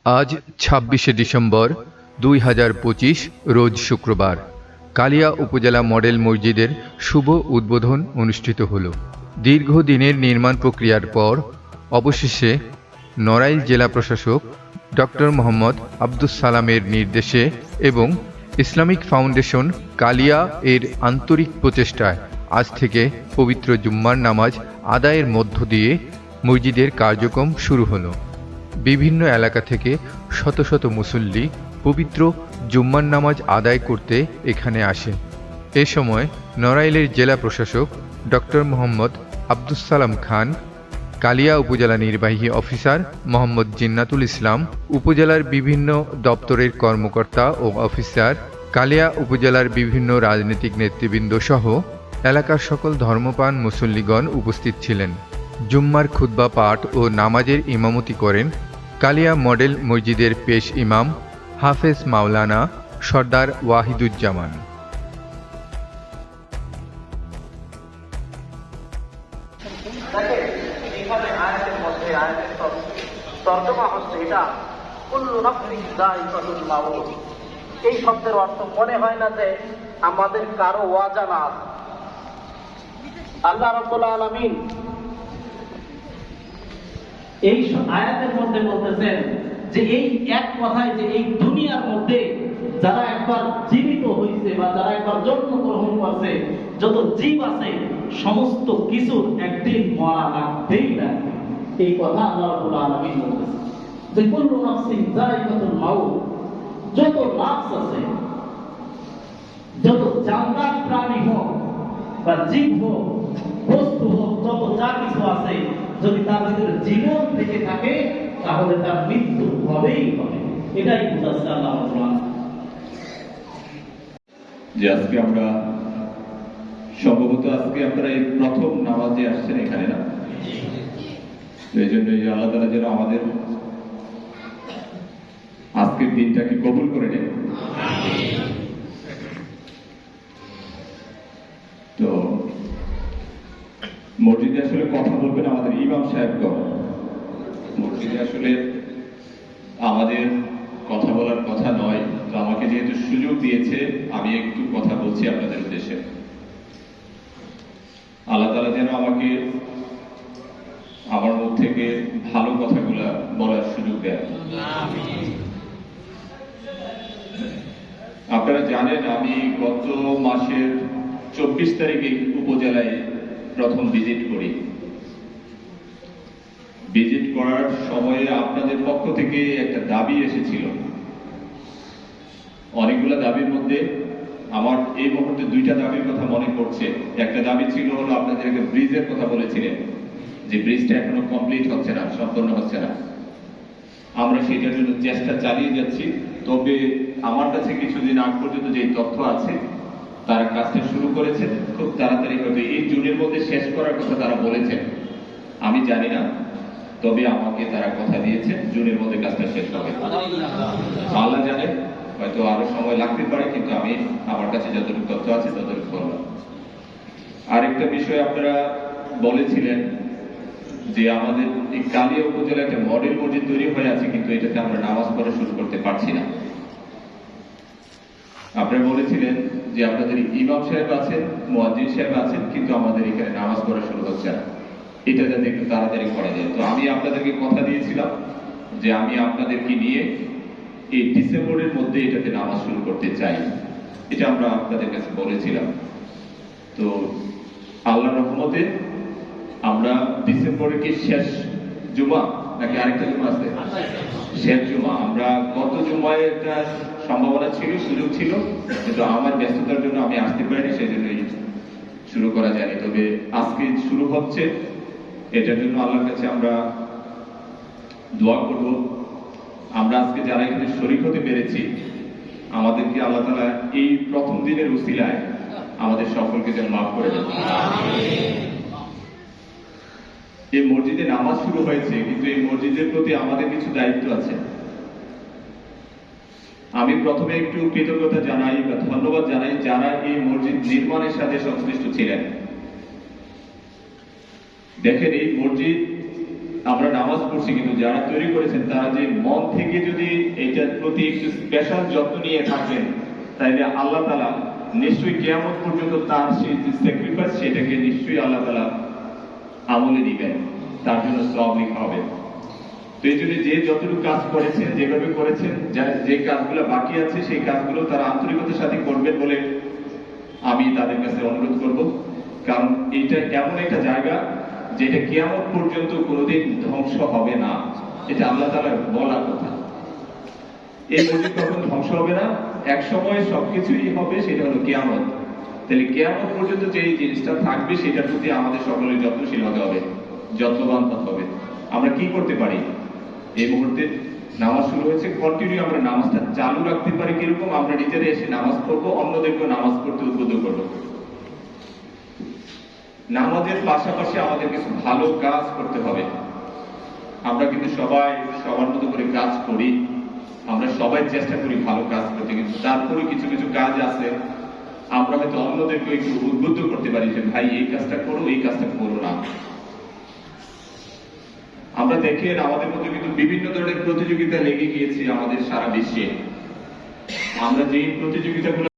আজ ২৬শে ডিসেম্বর ২০২৫ রোজ শুক্রবার কালিয়া উপজেলা মডেল মসজিদের শুভ উদ্বোধন অনুষ্ঠিত হল। দীর্ঘদিনের নির্মাণ প্রক্রিয়ার পর অবশেষে নড়াইল জেলা প্রশাসক ডক্টর মোহাম্মদ আব্দুস সালামের নির্দেশে এবং ইসলামিক ফাউন্ডেশন কালিয়া এর আন্তরিক প্রচেষ্টায় আজ থেকে পবিত্র জুম্মার নামাজ আদায়ের মধ্য দিয়ে মসজিদের কার্যক্রম শুরু হলো। বিভিন্ন এলাকা থেকে শত শত মুসল্লি পবিত্র জুম্মার নামাজ আদায় করতে এখানে আসেন। এ সময় নড়াইলের জেলা প্রশাসক ডক্টর মোহাম্মদ আব্দুস সালাম খান, কালিয়া উপজেলা নির্বাহী অফিসার মোহাম্মদ জিন্নাতুল ইসলাম, উপজেলার বিভিন্ন দপ্তরের কর্মকর্তা ও অফিসার, কালিয়া উপজেলার বিভিন্ন রাজনৈতিক নেতৃবৃন্দ সহ এলাকার সকল ধর্মপ্রাণ মুসল্লিগণ উপস্থিত ছিলেন। জুম্মার খুতবা পাঠ ও নামাজের ইমামতি করেন কালিয়া মডেল মসজিদের পেশ ইমাম হাফেজ মাওলানা সর্দার ওয়াহিদুজ্জামান। এই শব্দের অর্থ মনে হয় না যে আমাদের কারো অজানা আছে। আল্লাহ রাব্বুল আলামিন এই আয়াতের মধ্যে বলতেছেন যে এই এক কথায় যে এই দুনিয়ার মধ্যে যারা একবার জীবিত হয়েছে বা যারা একবার জন্মগ্রহণ করছে, যত জীব আছে সমস্ত কিছুর একদিন মরা লাগবেই না। এই কথা আল্লাহ রাব্বুল আলামিন বলতেছেন যে কুল্লু নাফসিন যায়িকাতুল মাউত। যত নাফস আছে, যত জানদার প্রাণী হোক বা জীব হোক, বস্তু হোক, যত যা কিছু আছে, যদি তার ভিতরে জীবন থেকে থাকে তাহলে তার মৃত্যু হবেই হবে। এটাই বুঝাচ্ছে আল্লাহ রাব্বুল যে আজকে আমরা সম্ভবত আজকে আপনারা এই প্রথম নামাজে আসছেন এখানে, না? এই জন্য আল্লাহ তাআলা যেন আমাদের আজকের দিনটাকে কবুল করে নেন। তো মসজিদে আসলে কথা বলবেন আমাদের ইমাম সাহেবগণ। মসজিদে আসলে আমাদের কথা বলার কথা নয়, তো আমাকে যেহেতু সুযোগ দিয়েছে আমি একটু কথা বলছি আপনাদের উদ্দেশ্যে। আল্লাহ তাআলা যেন আমাকে আমার মুখ থেকে ভালো কথাগুলা বলার সুযোগ দেয়। আপনারা জানেন আমি গত মাসের 24 তারিখে উপজেলায় প্রথম ভিজিট করি। ভিজিট করার সময়ে আপনাদের পক্ষ থেকে একটা দাবি এসেছিল। অনেকগুলো দাবির মধ্যে আমার এই মুহূর্তে দুইটা দাবির কথা মনে পড়ছে। একটা দাবি ছিল হলো আপনাদের একটা ব্রিজের কথা বলেছিলেন, যে ব্রিজটা এখনো কমপ্লিট হচ্ছে না, সম্পূর্ণ হচ্ছে না। আমরা সেটার জন্য চেষ্টা চালিয়ে যাচ্ছি। তবে আমার কাছে কিছুদিন আগ পর্যন্ত যে তথ্য আছে, তারা কাজটা শুরু করেছে খুব তাড়াতাড়ি, হয়তো এই জুনের মধ্যে শেষ করার কথা তারা বলেছেন। আমি জানি না, তবে আমাকে তারা কথা দিয়েছে জুনের মধ্যে কাজটা শেষ হবে। আল্লাহ জানে, হয়তো আরো সময় লাগতে পারে, কিন্তু আমি আমার কাছে যতটুকু তথ্য আছে ততটুকু বললাম। আরেকটা বিষয় আপনারা বলেছিলেন যে আমাদের এই কালিয়া উপজেলায় একটা মডেল মসজিদ তৈরি হয়ে আছে, কিন্তু এটাতে আমরা নামাজ পড়া শুরু করতে পারছি না। আপনারা বলেছিলেন যে আপনাদের ইমাম সাহেব আছেন, মুয়াজ্জিন সাহেব আছেন, কিন্তু আমাদের এখানে নামাজ পড়া শুরু হচ্ছে না। এটা যাতে একটু তাড়াতাড়ি করা যায়। তো আমি আপনাদেরকে কথা দিয়েছিলাম যে আমি আপনাদেরকে নিয়ে এই ডিসেম্বরের মধ্যে এটাতে নামাজ শুরু করতে চাই। এটা আমরা আপনাদের কাছে বলেছিলাম। তো আল্লাহর রহমতে আমরা ডিসেম্বরের কি শেষ জুমা নাকি আরেকটা জুমা আছে? শেষ জুমা। আমরা গত জুমায় একটা সম্ভাবনা ছিল, সুযোগ ছিল, কিন্তু আমার ব্যস্ততার জন্য আমি আসতে পারিনি, সেই জন্যই শুরু করা যায়নি। তবে আজকে শুরু হচ্ছে, এটার জন্য আল্লাহর কাছে আমরা দোয়া করব। আমরা আজকে যারা এখানে শরীক হতে পেরেছি, আমাদেরকে আল্লাহ তাআলা এই প্রথম দিনের উসিলায় আমাদের সকলকে যেন মাফ করে দেন। এই মসজিদে নামাজ শুরু হয়েছে, কিন্তু এই মসজিদের প্রতি আমাদের কিছু দায়িত্ব আছে। আমি প্রথমে একটু কৃতজ্ঞতা জানাই বা ধন্যবাদ জানাই যারা এই মসজিদ নির্মাণের সাথে সংশ্লিষ্ট ছিলেন। দেখেন, এই মসজিদ আমরা নামাজ পড়ছি, কিন্তু যারা তৈরি করেছেন তারা যে মন থেকে যদি এটার প্রতি একটু স্পেশাল যত্ন নিয়ে থাকবেন, তাইলে আল্লাহ তাআলা নিশ্চয়ই কিয়ামত পর্যন্ত তার সেই যে স্যাক্রিফাইস সেটাকে নিশ্চয়ই আল্লাহ তাআলা আমলে দিবেন, তার জন্য সওয়াব লেখা হবে। তো এই জন্য যে যতটুকু কাজ করেছেন, যেভাবে করেছেন, যে কাজগুলো বাকি আছে সেই কাজগুলো তারা আন্তরিকতার সাথে করবেন বলে আমি তাদের কাছে অনুরোধ করব। কারণ এটা এমন একটা জায়গা যেটা কিয়ামত পর্যন্ত কোনোদিন ধ্বংস হবে না, এটা আল্লাহ তাআলার বলা কথা। এই মসজিদ কখন ধ্বংস হবে না, এক সময় সবকিছুই হবে, সেটা হলো কিয়ামত। তাহলে কিয়ামত পর্যন্ত যে জিনিসটা থাকবে সেটার প্রতি আমাদের সকলের যত্নশীল হতে হবে, যত্নবান হতে হবে। আমরা কি করতে পারি, এই মুহূর্তে নামাজ শুরু হয়েছে, কন্টিনিউ আমরা নামাজটা চালু রাখতে পারি। কিরকম, আমরা নিজেরা এসে নামাজ পড়বো, অন্যদেরকেও নামাজ পড়তে উদ্বুদ্ধ করবো। নামাজের পাশাপাশি আমাদের কিছু ভালো কাজ করতে হবে। আমরা কিন্তু সবাই সবার মতো করে কাজ করি, আমরা সবাই চেষ্টা করি ভালো কাজ করতে, কিন্তু তারপরে কিছু কিছু কাজ আছে আমরা হয়তো অন্যদেরকে একটু উদ্বুদ্ধ করতে পারি যে ভাই এই কাজটা করো, এই কাজটা করো না। আমরা দেখেন আমাদের মধ্যে কিন্তু বিভিন্ন ধরনের প্রতিযোগিতা লেগে গিয়েছে আমাদের সারা বিশ্বে। আমরা যে প্রতিযোগিতাগুলো